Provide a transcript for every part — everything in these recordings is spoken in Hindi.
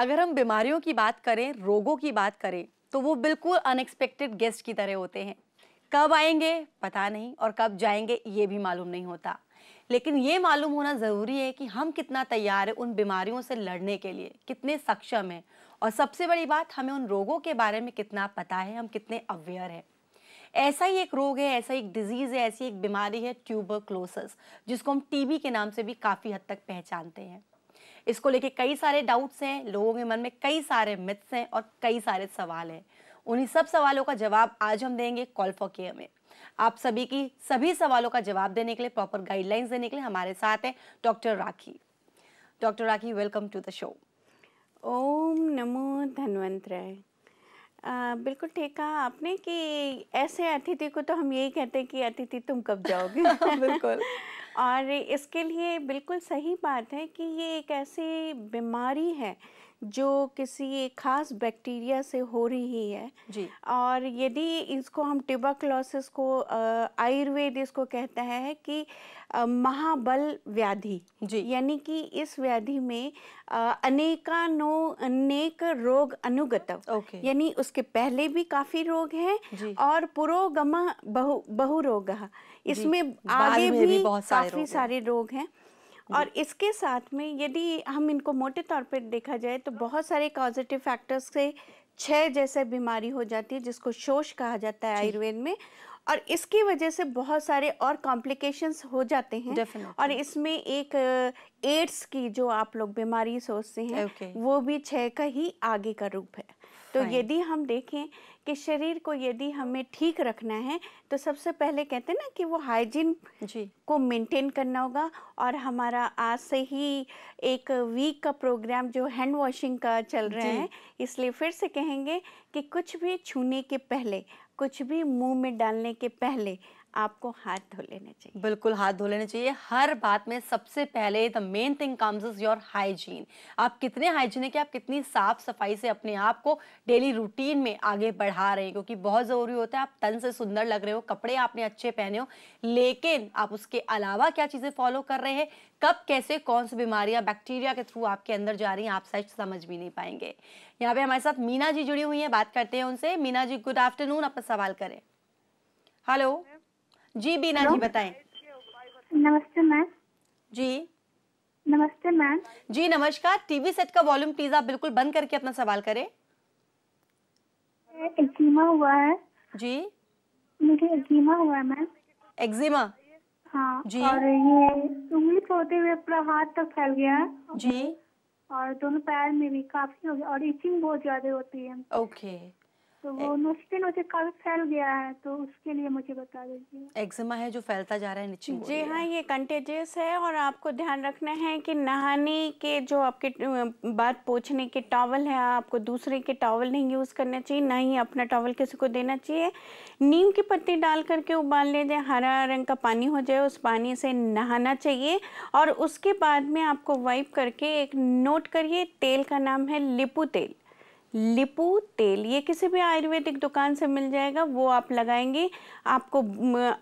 अगर हम बीमारियों की बात करें, रोगों की बात करें, तो वो बिल्कुल अनएक्सपेक्टेड गेस्ट की तरह होते हैं। कब आएंगे पता नहीं और कब जाएंगे ये भी मालूम नहीं होता। लेकिन ये मालूम होना ज़रूरी है कि हम कितना तैयार हैं उन बीमारियों से लड़ने के लिए, कितने सक्षम हैं, और सबसे बड़ी बात, हमें उन रोगों के बारे में कितना पता है, हम कितने अवेयर हैं। ऐसा ही एक रोग है, ऐसा एक डिजीज़ है, ऐसी एक बीमारी है ट्यूबरक्लोसिस, जिसको हम टीबी के नाम से भी काफ़ी हद तक पहचानते हैं। इसको लेके कई सारे डाउट्स हैं, लोगों के मन में कई सारे मिथ्स हैं और कई सारे सवाल हैं। उन्हीं सब सवालों का जवाब आज हम देंगे कॉल फॉर केयर में। आप सभी की सभी सवालों का जवाब देने के लिए, प्रॉपर गाइडलाइंस देने के लिए हमारे साथ है doctor Rakhi. Doctor Rakhi, welcome to the show. ओम नमो धन्वंतराय। बिल्कुल ठीक कहा आपने कि ऐसे अतिथि को तो हम यही कहते हैं कि अतिथि तुम कब जाओगे। बिल्कुल। और इसके लिए बिल्कुल सही बात है कि ये एक ऐसी बीमारी है जो किसी एक खास बैक्टीरिया से हो रही है जी। और यदि इसको हम ट्यूबरक्लोसिस को आयुर्वेद इसको कहता है कि महाबल व्याधि, यानी कि इस व्याधि में अनेक रोग अनुगत, यानी उसके पहले भी काफी रोग हैं और पुरोगम बहु रोग, इसमें आगे भी काफी सारे रोग हैं। और इसके साथ में यदि हम इनको मोटे तौर पर देखा जाए तो बहुत सारे कॉजेटिव फैक्टर्स से 6 जैसे बीमारी हो जाती है, जिसको शोष कहा जाता है आयुर्वेद में, और इसकी वजह से बहुत सारे और कॉम्प्लिकेशंस हो जाते हैं। और इसमें एक एड्स की जो आप लोग बीमारी सोचते हैं वो भी 6 का ही आगे का रूप है। तो यदि हम देखें कि शरीर को यदि हमें ठीक रखना है तो सबसे पहले कहते हैं ना कि वो हाइजीन को मेंटेन करना होगा। और हमारा आज से ही एक वीक का प्रोग्राम जो हैंड वॉशिंग का चल रहा है, इसलिए फिर से कहेंगे कि कुछ भी छूने के पहले, कुछ भी मुंह में डालने के पहले आपको हाथ धो लेने चाहिए। बिल्कुल, हाथ धो लेने चाहिए। हर बात में सबसे पहले the main thing comes is your hygiene. आप कितने हाइजीनिक है, आप कितनी साफ सफाई से अपने आप को डेली रूटीन में आगे बढ़ा रहे हैं, क्योंकि बहुत ज़रूरी होता है। आप तन से सुंदर लग रहे हो, कपड़े आपने अच्छे पहने हो, लेकिन आप उसके अलावा क्या चीज़ें फॉलो कर रहे हैं, कब कैसे कौन सी बीमारियां बैक्टीरिया के थ्रू आपके अंदर जा रही हैं, आप सच समझ भी नहीं पाएंगे। यहाँ पे हमारे साथ मीना जी जुड़ी हुई हैं, बात करते हैं उनसे। मीना जी, गुड आफ्टरनून, अपना सवाल करें। हेलो जी बीना जी, बताएं। नमस्ते मैम। जी नमस्ते मैम। जी नमस्कार। टीवी सेट का वॉल्यूम प्लीज आप बिल्कुल बंद करके अपना सवाल करें। एक्जिमा हुआ है जी। मुझे एक्जिमा हुआ है मैम। एक्जिमा? हाँ जी। और ये उंगली पे होते हुए पूरा हाथ तक फैल गया है जी। और दोनों पैर में भी काफी हो गया और इचिंग बहुत ज्यादा होती है। ओके। तो वो नोस्टिन मुझे काफी फैल गया है, तो उसके लिए मुझे बता दीजिए। एक्जिमा है जो फैलता जा रहा है, नीचे। जी हाँ, ये कंटेजियस है और आपको ध्यान रखना है कि नहाने के जो आपके बात पोंछने के टॉवल है, आपको दूसरे के टॉवल नहीं यूज़ करना चाहिए, ना ही अपना टॉवल किसी को देना चाहिए। नीम की पत्ती डाल करके उबाल लीजिए, हरा रंग का पानी हो जाए, उस पानी से नहाना चाहिए। और उसके बाद में आपको वाइप करके एक नोट करिए, तेल का नाम है लिपू तेल। लिपू तेल ये किसी भी आयुर्वेदिक दुकान से मिल जाएगा, वो आप लगाएंगे, आपको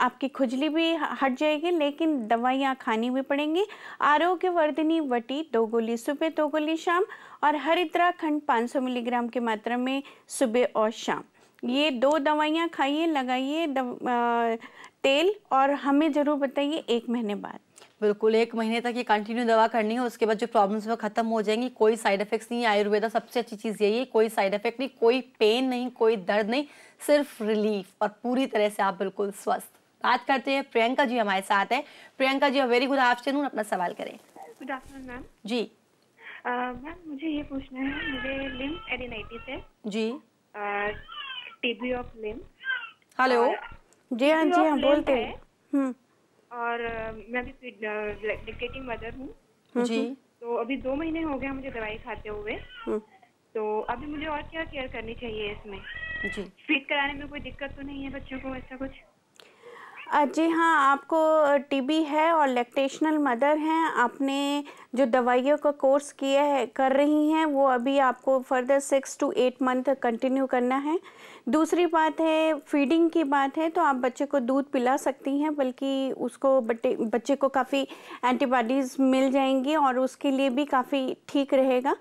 आपकी खुजली भी हट जाएगी, लेकिन दवाइयाँ खानी भी पड़ेंगी। आरोग्यवर्धिनी वटी 2 गोली सुबह, 2 गोली शाम, और हरिद्राखंड 500 मिलीग्राम की मात्रा में सुबह और शाम। ये 2 दवाइयाँ खाइए, लगाइए तेल, और हमें ज़रूर बताइए 1 महीने बाद। बिल्कुल, 1 महीने तक ये कंटिन्यू दवा करनी है, उसके बाद जो प्रॉब्लम्स वो खत्म हो जाएंगी। कोई साइड इफेक्ट्स नहीं है। आयुर्वेदा सबसे अच्छी चीज़ यही है, कोई साइड इफेक्ट नहीं, कोई पेन नहीं, कोई दर्द नहीं, सिर्फ रिलीफ, और पूरी तरह से आप बिल्कुल स्वस्थ। बात करते हैं, प्रियंका जी हमारे साथ है। Priyanka ji, very good afternoon, अपना सवाल करें। Good afternoon ma'am. जी मैम, मुझे ये पूछना है, मुझे लिम्फ एडिनाइटिस है। जी। TB of lymph. हेलो। जी हाँ, जी हाँ, बोलते हैं। और मैं भी लैक्टेटिंग मदर हूँ जी। तो अभी 2 महीने हो गए मुझे दवाई खाते हुए। तो अभी मुझे और क्या केयर करनी चाहिए इसमें? जी। फीड कराने में कोई दिक्कत तो नहीं है बच्चों को, ऐसा कुछ? जी हाँ, आपको टीबी है और लैक्टेशनल मदर हैं, आपने जो दवाइयों का कोर्स किया है कर रही हैं, वो अभी आपको फर्दर 6 to 8 मंथ कंटिन्यू करना है। दूसरी बात है, फीडिंग की बात है, तो आप बच्चे को दूध पिला सकती हैं, बल्कि उसको बच्चे को काफ़ी एंटीबॉडीज़ मिल जाएंगी और उसके लिए भी काफ़ी ठीक रहेगा।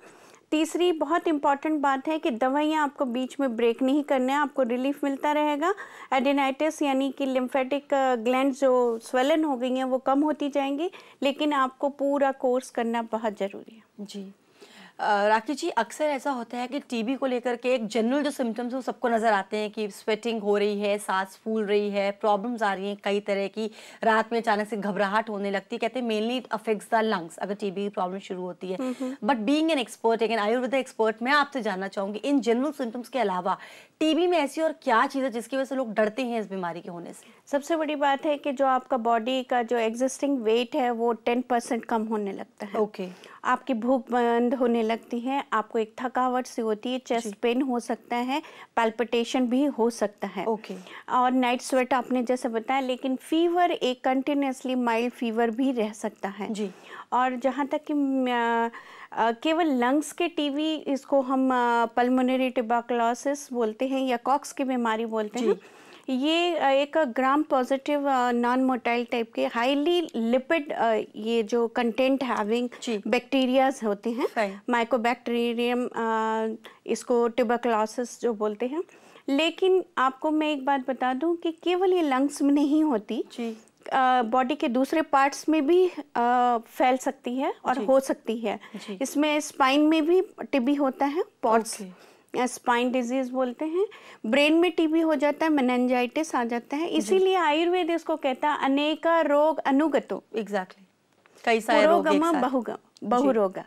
तीसरी बहुत इम्पॉर्टेंट बात है कि दवाइयाँ आपको बीच में ब्रेक नहीं करना है, आपको रिलीफ मिलता रहेगा। एडेनाइटिस यानी कि लिम्फेटिक ग्लैंड जो स्वेलन हो गई हैं वो कम होती जाएंगी, लेकिन आपको पूरा कोर्स करना बहुत ज़रूरी है। जी राखी जी, अक्सर ऐसा होता है कि टीबी को लेकर के एक जनरल जो सिम्टम्स वो सबको नज़र आते हैं कि स्वेटिंग हो रही है, सांस फूल रही है, प्रॉब्लम्स आ रही हैं कई तरह की, रात में अचानक से घबराहट होने लगती है। कहते हैं mainly it affects the lungs अगर टीबी की प्रॉब्लम शुरू होती है। बट बीइंग एन एक्सपर्ट, एक आयुर्वेद एक्सपर्ट, मैं आपसे जानना चाहूँगी इन जनरल सिम्टम्स के अलावा टीबी में ऐसी और क्या चीज़ है जिसकी वजह से लोग डरते हैं इस बीमारी के होने से? सबसे बड़ी बात है कि जो आपका बॉडी का जो एग्जिस्टिंग वेट है वो 10% कम होने लगता है। ओके। आपकी भूख बंद होने लगती है, आपको एक थकावट सी होती है, चेस्ट पेन हो सकता है, पैल्पिटेशन भी हो सकता है। ओके। और नाइट स्वेट आपने जैसे बताया, लेकिन फीवर एक कंटिन्यूसली माइल्ड फीवर भी रह सकता है जी। और जहाँ तक कि केवल लंग्स के टीबी, इसको हम पल्मोनरी ट्यूबरकुलोसिस बोलते हैं या कॉक्स की बीमारी बोलते हैं, ये एक gram positive non motile type के हाईली लिपिड ये जो कंटेंट हैविंग बैक्टीरियाज होते हैं, माइकोबैक्टीरियम, इसको ट्यूबरकुलोसिस जो बोलते हैं। लेकिन आपको मैं एक बात बता दूं कि केवल ये लंग्स में नहीं होती, बॉडी के दूसरे पार्ट्स में भी फैल सकती है और हो सकती है। इसमें स्पाइन में भी टीबी होता है, पॉट्स स्पाइन डिजीज बोलते हैं। ब्रेन में टीबी हो जाता है, मेनिंजाइटिस आ जाता है। इसीलिए आयुर्वेद इसको कहता है अनेका रोग अनुगतो। एग्जैक्टली, कई सारे रोग एक साथ। बहुरोगा।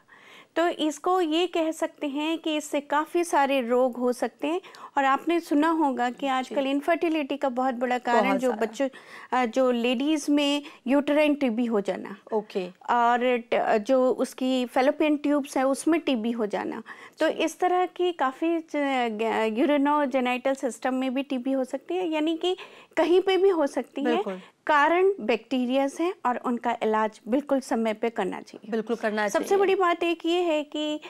तो इसको ये कह सकते हैं कि इससे काफ़ी सारे रोग हो सकते हैं। और आपने सुना होगा कि आजकल इनफर्टिलिटी का बहुत बड़ा कारण जो बच्चों, जो लेडीज़ में यूटेराइन टीबी हो जाना, ओके, और जो उसकी फेलोपियन ट्यूब्स है उसमें टीबी हो जाना। तो इस तरह की काफ़ी यूरिनोजेनिटल सिस्टम में भी टीबी हो सकती है, यानी कि कहीं पे भी हो सकती है। कारण बैक्टीरियाज हैं और उनका इलाज बिल्कुल समय पे करना चाहिए। बिल्कुल करना चाहिए। सबसे बड़ी बात एक ये है कि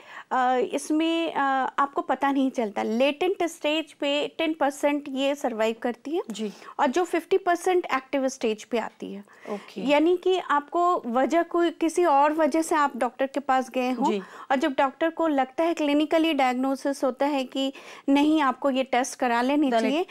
इसमें आपको पता नहीं चलता। लेटेंट स्टेज पे 10% ये सर्वाइव करती है जी, और जो 50% एक्टिव स्टेज पे आती है। ओके। यानी कि आपको वजह कोई किसी और वजह से आप डॉक्टर के पास गए हो और जब डॉक्टर को लगता है, क्लिनिकली डायग्नोसिस होता है कि नहीं आपको ये टेस्ट करा लेनी चाहिए,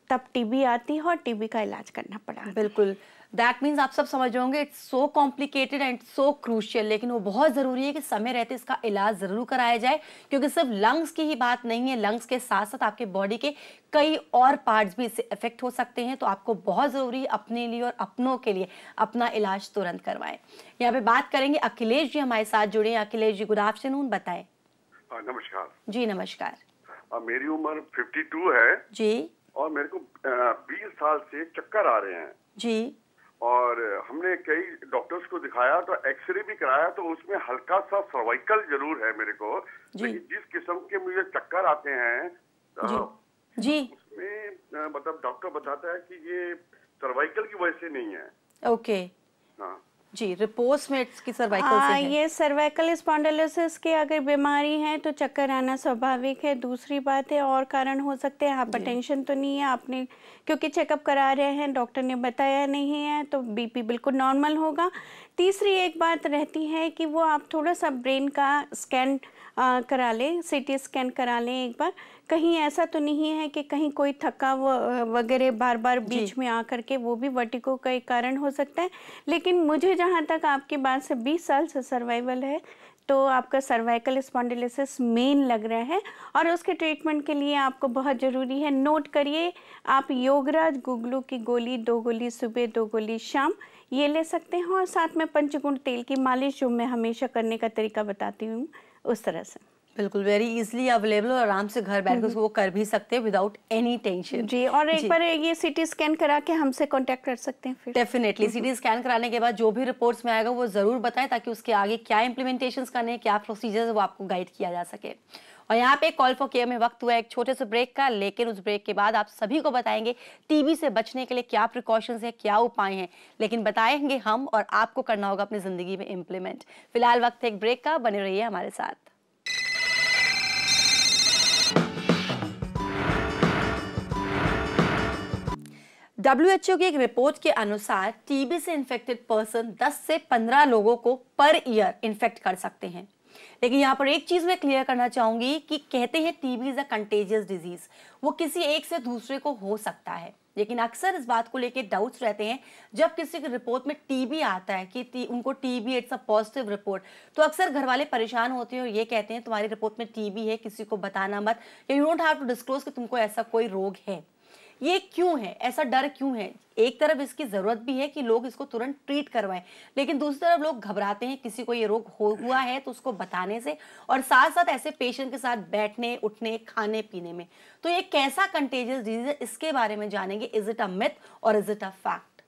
तब टीबी आती है और टीबी का इलाज करना पड़ा। बिल्कुल, दैट मीन्स आप सब समझ रहे होंगे it's so complicated and so crucial, लेकिन वो बहुत ज़रूरी है कि समय रहते इसका इलाज ज़रूर कराया जाए, क्योंकि सिर्फ लंग्स की ही बात नहीं है, लंग्स के साथ साथ आपके बॉडी के कई और पार्ट्स भी इससे इफेक्ट हो सकते हैं। तो आपको बहुत ज़रूरी है अपने लिए और अपनों के लिए अपना इलाज तुरंत करवाएं। यहाँ पे बात करेंगे, अखिलेश जी हमारे साथ जुड़े हैं। अखिलेश जी, गुड आफ्टरनून, बताएं। नमस्कार जी। नमस्कार। मेरी उम्र 52 है जी, और मेरे को 20 साल से चक्कर आ रहे हैं जी, और हमने कई डॉक्टर्स को दिखाया, तो एक्सरे भी कराया, तो उसमें हल्का सा सर्वाइकल जरूर है मेरे को। जिस किस्म के मुझे चक्कर आते हैं जी, उसमें मतलब डॉक्टर बताता है कि ये सर्वाइकल की वजह से नहीं है। ओके। हाँ जी, रिपोर्ट्स में इसकी सर्वाइकल से है। ये सर्वाइकल स्पॉन्डिलोसिस की अगर बीमारी है तो चक्कर आना स्वाभाविक है। दूसरी बात है और कारण हो सकते हैं, हाइपरटेंशन तो नहीं है आपने, क्योंकि चेकअप करा रहे हैं, डॉक्टर ने बताया नहीं है, तो बीपी बिल्कुल नॉर्मल होगा। तीसरी एक बात रहती है कि वो आप थोड़ा सा ब्रेन का स्कैन करा लें, सीटी स्कैन करा लें एक बार। कहीं ऐसा तो नहीं है कि कहीं कोई थका वगैरह बार बार बीच में आकर के, वो भी वर्टिगो का एक कारण हो सकता है। लेकिन मुझे जहाँ तक आपकी बात से 20 साल से सर्वाइवल है, तो आपका सर्वाइकल स्पॉन्डिलोसिस मेन लग रहा है और उसके ट्रीटमेंट के लिए आपको बहुत ज़रूरी है, नोट करिए आप, योगराज गुगलू की गोली 2 गोली सुबह 2 गोली शाम ये ले सकते हैं, और साथ में पंचगुण तेल की मालिश जो मैं हमेशा करने का तरीका बताती हूँ उस तरह से। बिल्कुल, वेरी इजीली अवेलेबल और आराम से घर बैठ कर वो कर भी सकते हैं विदाउट एनी टेंशन। जी, और एक बार ये सीटी स्कैन करा के हमसे कांटेक्ट कर सकते हैं फिर। डेफिनेटली सीटी स्कैन कराने के बाद जो भी रिपोर्ट्स में आएगा वो ज़रूर बताएं, ताकि उसके आगे क्या इम्प्लीमेंटेशंस करने हैं, क्या प्रोसीजर्स है, वो आपको गाइड किया जा सके। और यहाँ पे कॉल फॉर केयर में वक्त हुआ है एक छोटे से ब्रेक का, लेकिन उस ब्रेक के बाद आप सभी को बताएंगे टीबी से बचने के लिए क्या प्रिकॉशंस है, क्या उपाय हैं, लेकिन बताएंगे हम और आपको करना होगा अपनी जिंदगी में इम्प्लीमेंट। फिलहाल वक्त है एक ब्रेक का, बने रहिए हमारे साथ। WHO की एक रिपोर्ट के अनुसार टीबी से इन्फेक्टेड पर्सन 10 से 15 लोगों को पर ईयर इन्फेक्ट कर सकते हैं। लेकिन यहाँ पर एक चीज मैं क्लियर करना चाहूंगी कि कहते हैं TB is a contagious disease, वो किसी एक से दूसरे को हो सकता है, लेकिन अक्सर इस बात को लेके डाउट्स रहते हैं। जब किसी की रिपोर्ट में टीबी आता है कि उनको TB it's a positive report, तो अक्सर घर वाले परेशान होते हैं और ये कहते हैं तुम्हारी रिपोर्ट में टीबी है, किसी को बताना मत, you don't have to disclose कि तुमको ऐसा कोई रोग है। ये क्यों है, ऐसा डर क्यों है? एक तरफ इसकी जरूरत भी है कि लोग इसको तुरंत ट्रीट करवाएं, लेकिन दूसरी तरफ लोग घबराते हैं किसी को ये रोग हुआ है तो उसको बताने से, और साथ साथ ऐसे पेशेंट के साथ बैठने उठने खाने पीने में। तो ये कैसा कंटेजियस डिजीज है, इसके बारे में जानेंगे। इज इट अ मिथ और इज इट अ फैक्ट?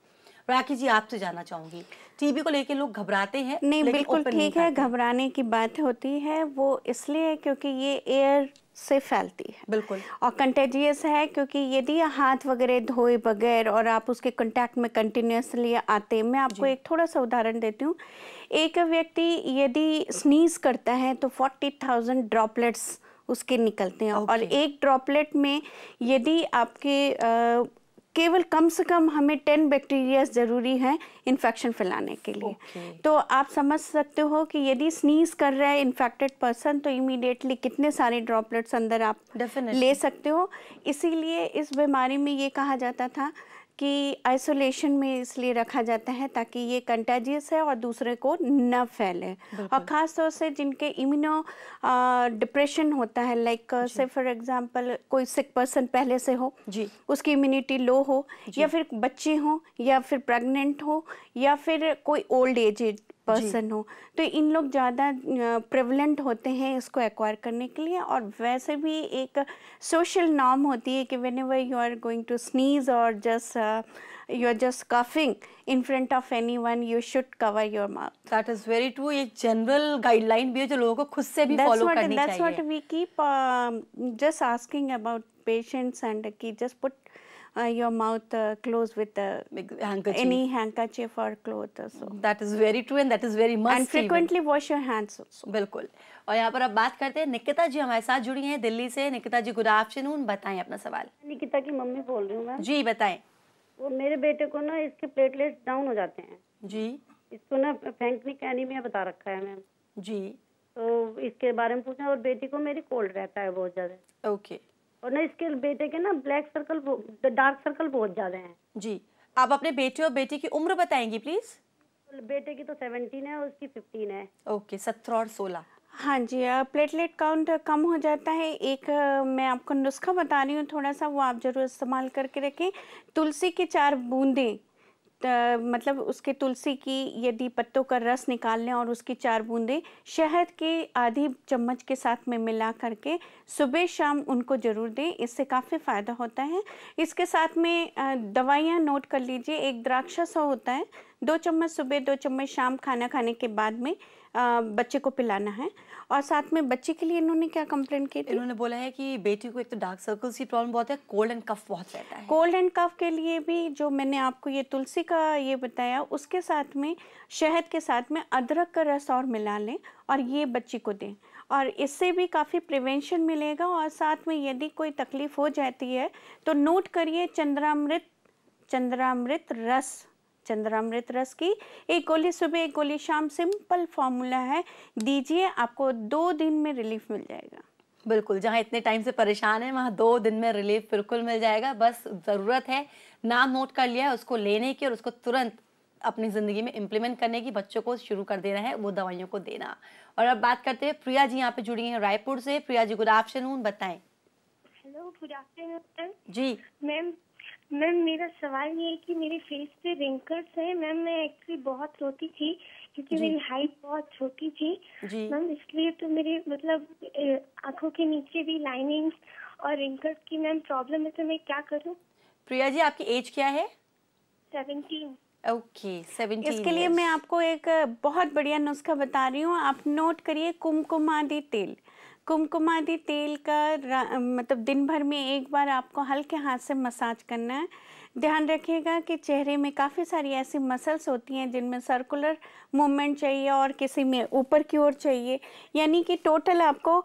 राखी जी, आपसे जानना चाहूंगी, टीबी को लेके लोग घबराते हैं। नहीं, बिल्कुल ठीक है, घबराने की बात होती है वो इसलिए क्योंकि ये एयर से फैलती है, बिल्कुल, और कंटेजियस है क्योंकि यदि हाथ वगैरह धोए बगैर और आप उसके कांटेक्ट में कंटिन्यूसली आते, मैं आपको एक थोड़ा सा उदाहरण देती हूँ। एक व्यक्ति यदि स्नीज करता है तो 40,000 ड्रॉपलेट्स उसके निकलते हैं, और एक ड्रॉपलेट में यदि आपके केवल कम से कम हमें 10 बैक्टीरिया जरूरी हैं इन्फेक्शन फैलाने के लिए। तो आप समझ सकते हो कि यदि स्नीज कर रहा है इन्फेक्टेड पर्सन तो इमीडिएटली कितने सारे ड्रॉपलेट्स अंदर आप ले सकते हो। इसीलिए इस बीमारी में ये कहा जाता था कि आइसोलेशन में इसलिए रखा जाता है ताकि ये कंटेजियस है और दूसरे को न फैले, और ख़ास तौर से जिनके इम्यूनो डिप्रेशन होता है, लाइक से फॉर एग्जांपल कोई सिक पर्सन पहले से हो जी, उसकी इम्यूनिटी लो हो, या फिर बच्चे हो, या फिर प्रेग्नेंट हो, या फिर कोई ओल्ड एज पर्सन हो, तो इन लोग ज़्यादा प्रेवलेंट होते हैं इसको एक्वायर करने के लिए। और वैसे भी एक सोशल नॉर्म होती है कि whenever you are going to sneeze और you are just coughing in front of anyone, you should cover your mouth. That is very true. एक जनरल गाइडलाइन भी है जो लोगों को खुद से भी फॉलो करनी चाहिए. That's what we keep just asking about patients, and just put your mouth close with any handkerchief or cloth. So that is very true and that is very must. And frequently wash your hands also. बिल्कुल. और यहाँ पर अब बात करते हैं, निकिता जी हमारे साथ जुड़ी हैं दिल्ली से। निकिता जी, गुड आफ्टरनून, बताएं अपना सवाल। निकिता की मम्मी बोल रही हूँ मैं। जी बताएं। वो मेरे बेटे को ना इसके प्लेटलेट्स डाउन हो जाते हैं जी, इसको ना फैंक्निक एनीमिया बता रखा है मैम जी, तो इसके बारे में पूछा। और बेटी को मेरी कोल्ड रहता है बहुत ज्यादा। ओके। और ना इसके बेटे के ना ब्लैक सर्कल, डार्क सर्कल बहुत ज्यादा हैं जी। आप अपने बेटे और बेटी की उम्र बताएंगी प्लीज? बेटे की तो 17 है और उसकी 15 है। ओके, 17 और 16। हाँ जी, प्लेटलेट काउंट कम हो जाता है। एक मैं आपको नुस्खा बता रही हूँ थोड़ा सा, वो आप जरूर इस्तेमाल करके रखें। तुलसी की 4 बूंदें, मतलब उसके तुलसी की यदि पत्तों का रस निकाल लें और उसकी 4 बूंदें शहद के आधी चम्मच के साथ में मिला करके सुबह शाम उनको ज़रूर दें, इससे काफ़ी फ़ायदा होता है। इसके साथ में दवाइयाँ नोट कर लीजिए। एक द्राक्षा होता है, 2 चम्मच सुबह 2 चम्मच शाम खाना खाने के बाद में बच्चे को पिलाना है। और साथ में बच्चे के लिए इन्होंने क्या कंप्लेंट की थी? इन्होंने बोला है कि बेटी को एक तो डार्क सर्कल्स की प्रॉब्लम बहुत है, कोल्ड एंड कफ बहुत रहता है। कोल्ड एंड कफ के लिए भी जो मैंने आपको ये तुलसी का ये बताया, उसके साथ में शहद के साथ में अदरक का रस और मिला लें और ये बच्ची को दें, और इससे भी काफ़ी प्रिवेंशन मिलेगा। और साथ में यदि कोई तकलीफ़ हो जाती है तो नोट करिए चंद्रामृत रस की 1 गोली सुबह 1 गोली शाम, सिंपल फॉर्मूला है, दीजिए, आपको 2 दिन में रिलीफ मिल जाएगा। बिल्कुल, जहाँ इतने टाइम से परेशान है वहाँ 2 दिन में रिलीफ बिल्कुल मिल जाएगा। बस ज़रूरत है, नाम नोट कर लिया है, उसको लेने की और उसको तुरंत अपनी ज़िंदगी में इम्प्लीमेंट करने की, बच्चों को शुरू कर देना है वो दवाइयों को देना। और अब बात करते हैं, प्रिया जी यहाँ पे जुड़ी हैं रायपुर से। प्रिया जी, गुड आफ्टरनून, बताएं। हेलो, गुड आफ्टरनून जी। मैम मेरा सवाल ये है कि मेरे फेस पे रिंकल्स है। मैम मैं एक्चुअली बहुत रोती थी क्योंकि मेरी हाइट बहुत छोटी थी मैम, इसलिए तो मेरे मतलब आंखों के नीचे भी लाइनिंग्स और रिंकल्स की मैम प्रॉब्लम है, तो मैं क्या करूं? प्रिया जी, आपकी एज क्या है? 17। ओके, 17। इसके लिए मैं आपको एक बहुत बढ़िया नुस्खा बता रही हूँ, आप नोट करिए। कुमकुमादि तेल का मतलब दिन भर में एक बार आपको हल्के हाथ से मसाज करना है। ध्यान रखिएगा कि चेहरे में काफ़ी सारी ऐसी मसल्स होती हैं जिनमें सर्कुलर मूवमेंट चाहिए और किसी में ऊपर की ओर चाहिए, यानी कि टोटल आपको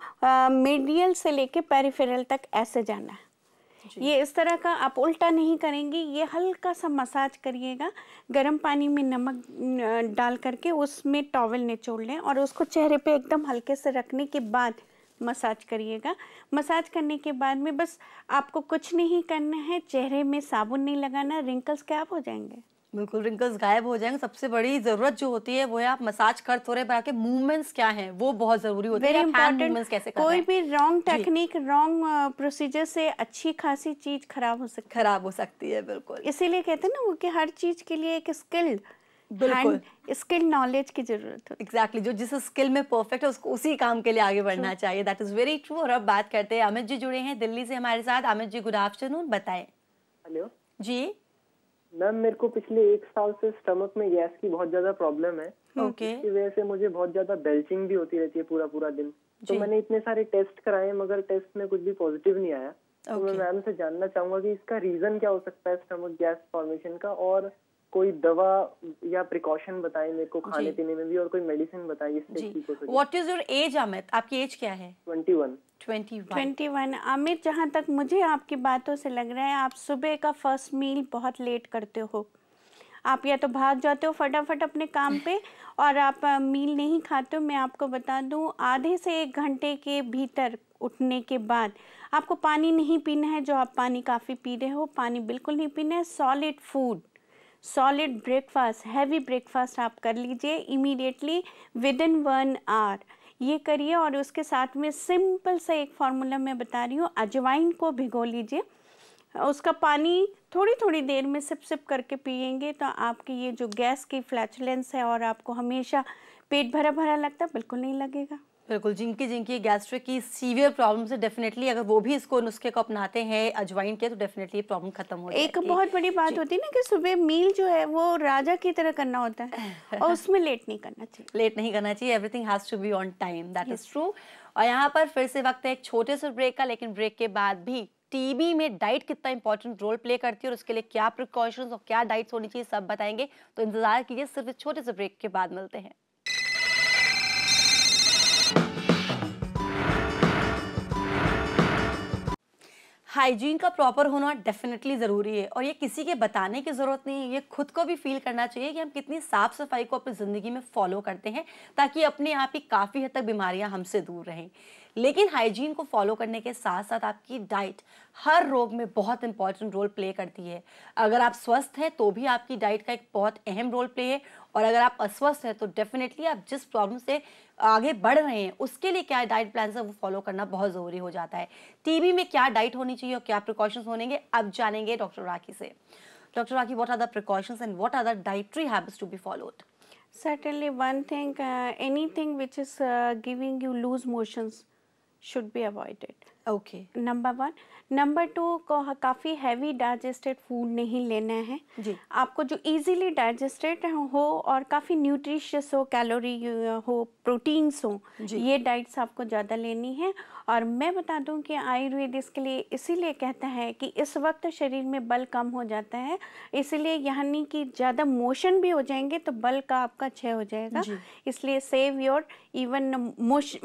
मीडियल से लेके पेरिफेरल तक ऐसे जाना है। ये इस तरह का आप उल्टा नहीं करेंगी, ये हल्का सा मसाज करिएगा। गर्म पानी में नमक डाल करके उसमें टॉवल निचोड़ लें और उसको चेहरे पे एकदम हल्के से रखने के बाद मसाज करिएगा। मसाज करने के बाद में बस आपको कुछ नहीं करना है, चेहरे में साबुन नहीं लगाना, रिंकल्स गायब हो जाएंगे। बिल्कुल, रिंकल्स गायब हो जाएंगे। सबसे बड़ी जरूरत जो होती है वो है आप मसाज कर तो रहे, पर आपके मूवमेंट्स क्या हैं वो बहुत जरूरी होते हैं। हैंड मूवमेंट्स कैसे कर रहे हैं। कोई भी रॉन्ग टेक्निक, रॉन्ग प्रोसीजर से अच्छी खासी चीज खराब हो सकती है। बिल्कुल, इसीलिए कहते हैं ना वो कि हर चीज के लिए एक स्किल्ड, बिल्कुल स्किल नॉलेज की जरूरत है। एग्जैक्टली, जो जिस स्किल में परफेक्ट है उसको उसी काम के लिए आगे बढ़ना चाहिए। That is very true. और अब बात करते हैं, अमित जी जुड़े हैं दिल्ली से हमारे साथ। अमित जी, गुड आफ्टरनून, बताएं। हेलो जी मैम, मेरे को पिछले 1 साल से स्टमक में गैस की बहुत ज्यादा प्रॉब्लम है। ओके। इसकी वजह से मुझे बहुत ज्यादा बेल्चिंग भी होती रहती है पूरा दिन। तो मैंने इतने सारे टेस्ट कराए मगर टेस्ट में कुछ भी पॉजिटिव नहीं आया। तो मैं मैम से जानना चाहूंगा कि इसका रीजन क्या हो सकता है स्टमक गैस फॉर्मेशन का, और कोई दवा या प्रिकॉशन बताएं मेरे को खाने पीने में भी, और कोई मेडिसिन बताएं जिससे ठीक हो सके। What is your age Amit? आपकी एज क्या है? 21। अमित, जहाँ तक मुझे आपकी बातों से लग रहा है आप सुबह का फर्स्ट मील बहुत लेट करते हो। आप या तो भाग जाते हो फटाफट अपने काम पे और आप मील नहीं खाते हो। मैं आपको बता दूं, आधे से 1 घंटे के भीतर उठने के बाद आपको पानी नहीं पीना है। जो आप पानी काफ़ी पी रहे हो, पानी बिल्कुल नहीं पीना है। Solid food, solid breakfast, heavy breakfast आप कर लीजिए इमीडिएटली विदिन 1 आवर। ये करिए और उसके साथ में सिंपल सा एक फार्मूला मैं बता रही हूँ, अजवाइन को भिगो लीजिए, उसका पानी थोड़ी थोड़ी देर में सिप सिप करके पिएंगे तो आपकी ये जो गैस की फ्लैचुलेंस है और आपको हमेशा पेट भरा भरा लगता है, बिल्कुल नहीं लगेगा। बिल्कुल, जिनकी गैस्ट्रिक की सीवियर प्रॉब्लम से डेफिनेटली अगर वो भी इसको नुस्खे को अपनाते हैं अजवाइन के, तो डेफिनेटली प्रॉब्लम खत्म हो जाएगी। एक बहुत बड़ी बात होती है ना कि सुबह मील जो है वो राजा की तरह करना होता है और उसमें लेट नहीं करना चाहिए। Everything has to be on time, that is true. और यहाँ पर फिर से वक्त है एक छोटे से ब्रेक का, लेकिन ब्रेक के बाद भी टीबी में डाइट कितना इंपॉर्टेंट रोल प्ले करती है और उसके लिए क्या प्रिकॉशंस और क्या डाइट्स होनी चाहिए सब बताएंगे। तो इंतजार कीजिए, सिर्फ इस छोटे से ब्रेक के बाद मिलते हैं। हाइजीन का प्रॉपर होना डेफिनेटली ज़रूरी है और ये किसी के बताने की ज़रूरत नहीं है, ये खुद को भी फील करना चाहिए कि हम कितनी साफ़ सफाई को अपनी ज़िंदगी में फॉलो करते हैं ताकि अपने आप ही काफ़ी हद तक बीमारियां हमसे दूर रहें। लेकिन हाइजीन को फॉलो करने के साथ साथ आपकी डाइट हर रोग में बहुत इंपॉर्टेंट रोल प्ले करती है। अगर आप स्वस्थ हैं तो भी आपकी डाइट का एक बहुत अहम रोल प्ले है, और अगर आप अस्वस्थ हैं तो डेफिनेटली आप जिस प्रॉब्लम से आगे बढ़ रहे हैं उसके लिए क्या डाइट प्लान है वो फॉलो करना बहुत ज़रूरी हो जाता है। टीबी में क्या डाइट होनी चाहिए और क्या प्रिकॉशंस होंगे, अब जानेंगे डॉक्टर राखी से। Doctor Rakhi, what are the precautions and what are the dietary habits to be followed? Certainly one thing, anything which is giving you loose motions should be avoided. Okay. Number 1. Number 2, काफ़ी हैवी डाइजेस्टेड फूड नहीं लेना है जी। आपको जो इजीली डाइजेस्टेड हो और काफ़ी न्यूट्रिशियस हो, कैलोरी हो, प्रोटीन्स हो, ये डाइट्स आपको ज़्यादा लेनी है। और मैं बता दूं कि आयुर्वेद इसके लिए इसीलिए कहता है कि इस वक्त शरीर में बल कम हो जाता है, इसलिए यानी कि ज़्यादा मोशन भी हो जाएंगे तो बल का आपका क्षय हो जाएगा, इसलिए सेव योर इवन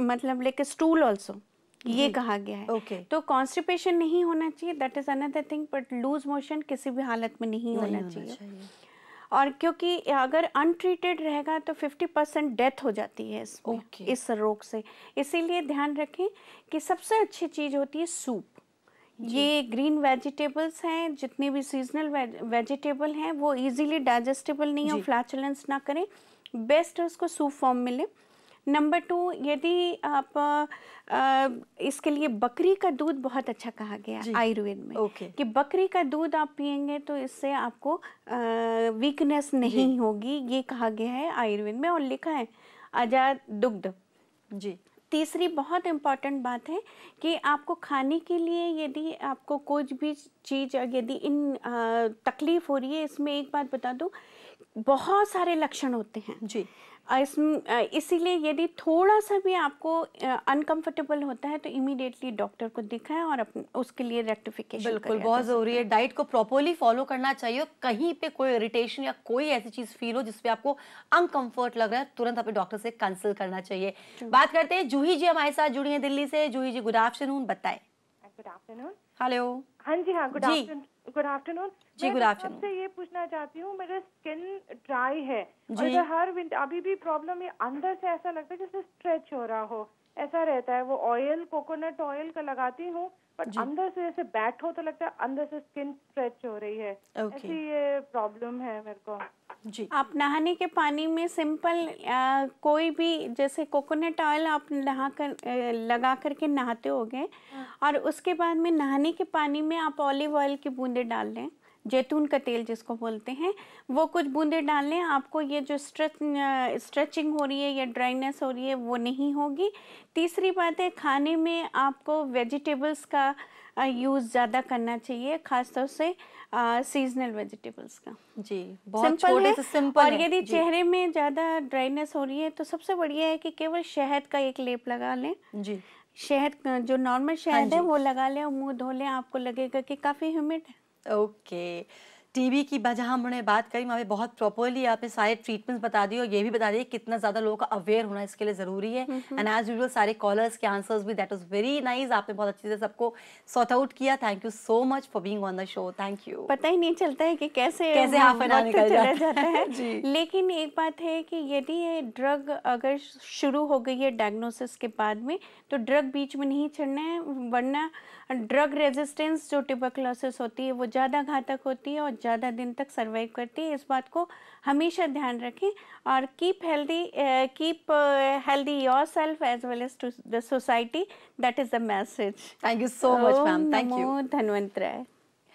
मतलब लेके स्टूल ऑल्सो, ये कहा गया है। तो कॉन्स्टिपेशन नहीं होना चाहिए, that is another thing, but loose motion किसी भी हालत में नहीं होना चाहिए। और क्योंकि अगर अनट्रीटेड रहेगा तो 50% डेथ हो जाती है इसमें, इस रोग से। इसीलिए ध्यान रखें कि सबसे अच्छी चीज़ होती है सूप। ये ग्रीन वेजिटेबल्स हैं, जितने भी सीजनल वेजिटेबल हैं वो इजीली डाइजेस्टेबल नहीं हो, फ्लैचुलेंस ना करें, बेस्ट है उसको सूप फॉर्म मिले। नंबर 2, यदि आप इसके लिए बकरी का दूध बहुत अच्छा कहा गया आयुर्वेद में, कि बकरी का दूध आप पिएंगे तो इससे आपको वीकनेस नहीं होगी, ये कहा गया है आयुर्वेद में और लिखा है आजाद दुग्ध। जी। तीसरी बहुत इम्पॉर्टेंट बात है कि आपको खाने के लिए यदि आपको कुछ भी चीज़ यदि इन तकलीफ हो रही है, इसमें एक बात बता दूं, बहुत सारे लक्षण होते हैं जी, इसीलिए यदि थोड़ा सा भी आपको अनकंफर्टेबल होता है तो इमीडिएटली डॉक्टर को दिखाएं और उसके लिए रेक्टिफिकेशन। बिल्कुल, बहुत ज़रूरी है, डाइट को प्रॉपर्ली फॉलो करना चाहिए। कहीं पे कोई इरिटेशन या कोई ऐसी चीज़ फील हो जिसपे आपको अनकंफर्ट लग रहा है, तुरंत अपने डॉक्टर से कंसल्ट करना चाहिए। बात करते हैं जूही जी हमारे साथ जुड़ी हैं दिल्ली से। जूही जी, गुड आफ्टरनून, बताएं। Good afternoon. हेलो। हाँ जी, हाँ, गुड आफ्टरनून। जी, गुड आफ्टरनून। मैं ये पूछना चाहती हूँ, मेरा स्किन ड्राई है और हर विंटर अभी भी प्रॉब्लम है, अंदर से ऐसा लगता है जैसे स्ट्रेच हो रहा हो, ऐसा रहता है। वो ऑयल, कोकोनट ऑयल का लगाती हूँ, पर अंदर से जैसे बैठो तो लगता है अंदर से स्किन स्ट्रेच हो रही है। ऐसी ये प्रॉब्लम है मेरे को। जी, आप नहाने के पानी में सिंपल कोई भी जैसे कोकोनट ऑयल आप लगा करके नहाते होगे, और उसके बाद में नहाने के पानी में आप ऑलिव ऑयल की बूंदे डाल लें, जैतून का तेल जिसको बोलते हैं, वो कुछ बूंदे डाल लें। आपको ये जो स्ट्रेचिंग हो रही है या ड्राइनेस हो रही है वो नहीं होगी। तीसरी बात है, खाने में आपको वेजिटेबल्स का यूज़ ज़्यादा करना चाहिए, खासतौर से सीजनल वेजिटेबल्स का। जी, बहुत छोटे से सिंपल और यदि चेहरे में ज़्यादा ड्राइनेस हो रही है तो सबसे बढ़िया है कि केवल शहद का एक लेप लगा लें। जी, शहद जो नॉर्मल शहद है वो लगा लें और मुंह धो लें, आपको लगेगा कि काफ़ी ह्यूमिड है। ओके, टीबी की जहाँ हमने बात करी, वहाँ पे बहुत प्रॉपरली आपने सारे ट्रीटमेंट्स बता दिए और ये भी बता दिए कितना ज़्यादा लोगों का अवेयर होना इसके लिए ज़रूरी है। एंड एज यूजुअल सारे कॉलर्स के आंसर्स भी, दैट वाज वेरी नाइस। आपने बहुत अच्छे से सबको सॉर्ट आउट किया। Thank you so much for being on the show. Thank you. पता ही नहीं चलता है कि कैसे हाफ एन आवर निकल जाता है। लेकिन एक बात है कि यदि ये ड्रग अगर शुरू हो गई है डायग्नोसिस के बाद में, तो ड्रग बीच में नहीं छोड़ना है, वरना ड्रग रेजिस्टेंस जो ट्यूबरकुलोसिस होती है वो ज़्यादा घातक होती है और ज़्यादा दिन तक सर्वाइव करती है। इस बात को हमेशा ध्यान रखें और keep healthy yourself as well as to the society. That is the message. Thank you so much ma'am. Thank you. धन्वंतराय।